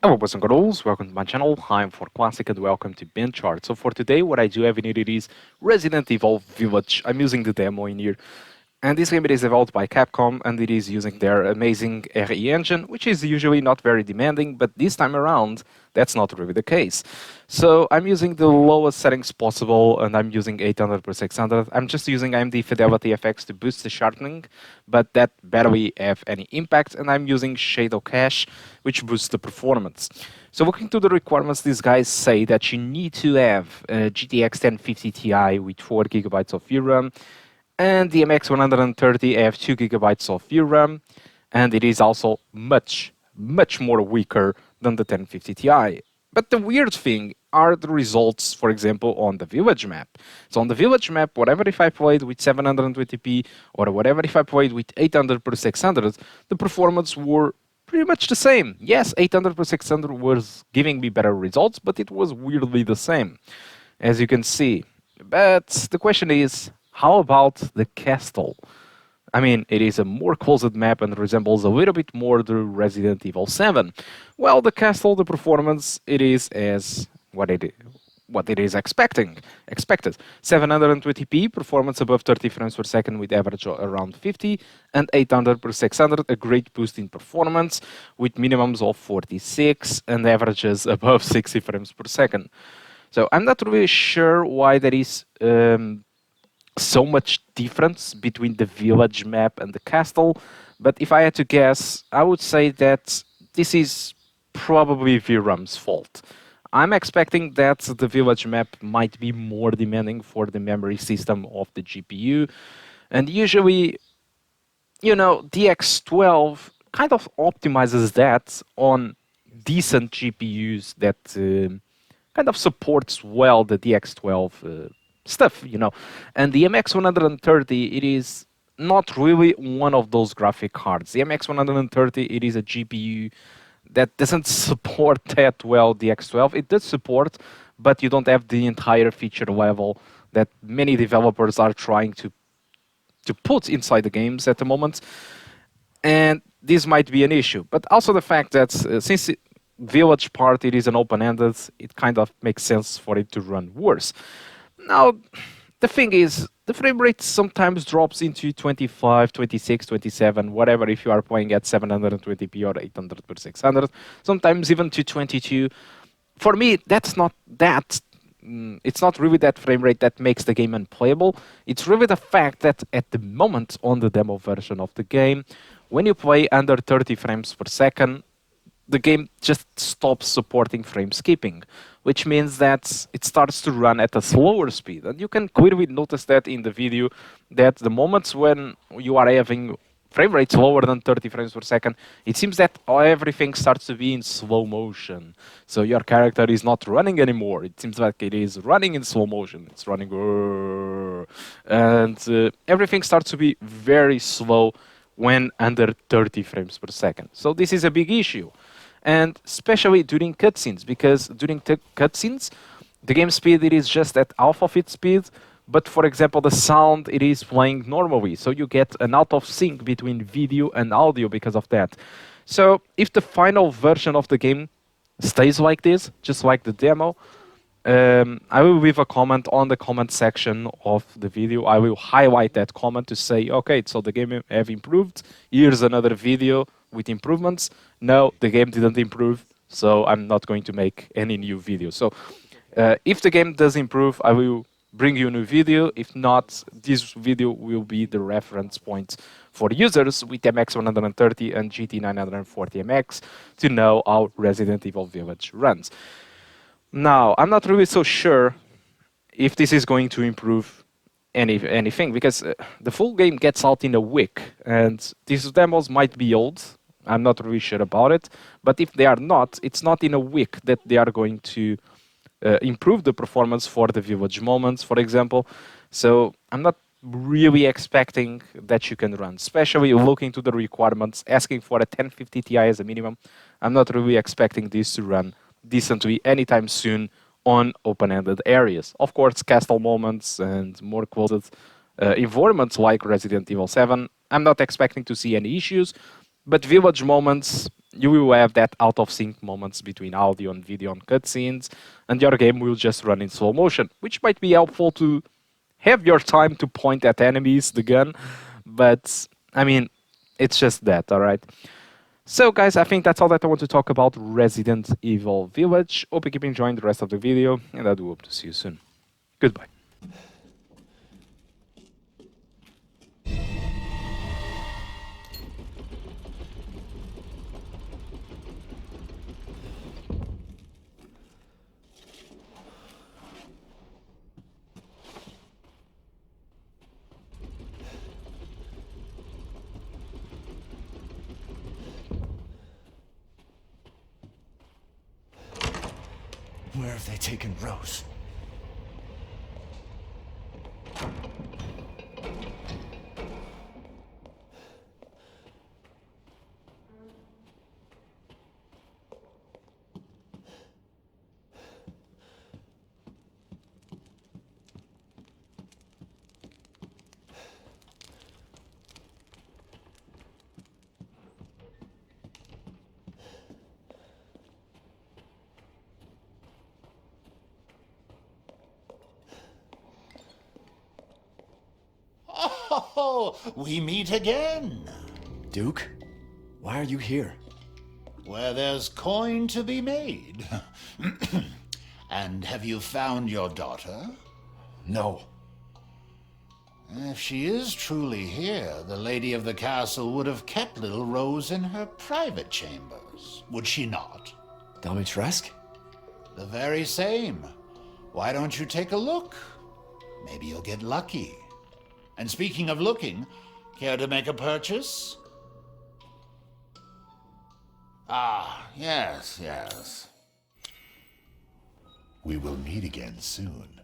Hello boys and girls, welcome to my channel. I'm for Classic and welcome to BenchART. So for today what I do have in it is Resident Evil Village. I'm using the demo in here. And this game is developed by Capcom and it is using their amazing RE engine, which is usually not very demanding, but this time around, that's not really the case. So I'm using the lowest settings possible and I'm using 800 per 600. I'm just using AMD Fidelity FX to boost the sharpening, but that barely have any impact, and I'm using Shadow Cache, which boosts the performance. So looking to the requirements, these guys say that you need to have a GTX 1050 Ti with 4GB of VRAM, and the MX130 have 2GB of VRAM, and it is also much more weaker than the 1050 Ti. But the weird thing are the results, for example, on the Village map. So on the Village map, whatever if I played with 720p or whatever if I played with 800 per 600, the performance were pretty much the same. Yes, 800 per 600 was giving me better results, but it was weirdly the same, as you can see. But the question is, how about the castle? I mean, it is a more closed map and resembles a little bit more the Resident Evil 7. Well, the castle, the performance, it is as what it is expected. 720p, performance above 30 frames per second with average around 50, and 800 per 600, a great boost in performance with minimums of 46 and averages above 60 frames per second. So I'm not really sure why there is so much difference between the village map and the castle, but if I had to guess, I would say that this is probably VRAM's fault. I'm expecting that the village map might be more demanding for the memory system of the GPU, and usually, you know, DX12 kind of optimizes that on decent GPUs that kind of supports well the DX12 stuff, you know. And the MX130, it is not really one of those graphic cards. The MX130, it is a GPU that doesn't support that well the X12. It does support, but you don't have the entire feature level that many developers are trying to put inside the games at the moment. And this might be an issue. But also the fact that since Village part it is an open-ended, it kind of makes sense for it to run worse. Now, the thing is, the frame rate sometimes drops into 25, 26, 27, whatever if you are playing at 720p or 800 per 600, sometimes even to 22. For me, that's not that. It's not really that frame rate that makes the game unplayable. It's really the fact that at the moment on the demo version of the game, when you play under 30 frames per second, the game just stops supporting frame skipping, which means that it starts to run at a slower speed. And you can clearly notice that in the video, that the moments when you are having frame rates lower than 30 frames per second, it seems that everything starts to be in slow motion. So your character is not running anymore. It seems like it is running in slow motion. It's running, and everything starts to be very slow when under 30 frames per second. So this is a big issue. And especially during cutscenes, because during cutscenes, the game speed, it is just at half of its speed, but for example, the sound, it is playing normally, so you get an out of sync between video and audio because of that. So if the final version of the game stays like this, just like the demo, I will leave a comment on the comment section of the video. I will highlight that comment to say, okay, so the game have improved. Here's another video with improvements. No, the game didn't improve, so I'm not going to make any new video. So if the game does improve, I will bring you a new video. If not, this video will be the reference point for users with MX130 and GT940MX to know how Resident Evil Village runs. Now, I'm not really so sure if this is going to improve anything, because the full game gets out in a week, and these demos might be old. I'm not really sure about it, but if they are not, it's not in a week that they are going to improve the performance for the Village moments, for example. So I'm not really expecting that you can run, especially looking to the requirements, asking for a 1050 Ti as a minimum. I'm not really expecting this to run decently anytime soon on open-ended areas. Of course, castle moments and more closed environments like Resident Evil 7, I'm not expecting to see any issues, But village moments, you will have that out of sync moments between audio and video on cutscenes, and your game will just run in slow motion, which might be helpful to have your time to point at enemies, the gun, but I mean, it's just that, alright? So guys, I think that's all that I want to talk about Resident Evil Village. Hope you keep enjoying the rest of the video, and I do hope to see you soon. Goodbye. Where have they taken Rose? Oh, we meet again. Duke? Why are you here? Where there's coin to be made. And have you found your daughter? No. If she is truly here, the lady of the castle would have kept little Rose in her private chambers, would she not? Dimitrescu? The very same. Why don't you take a look? Maybe you'll get lucky. And speaking of looking, care to make a purchase? Ah, yes, yes. We will meet again soon.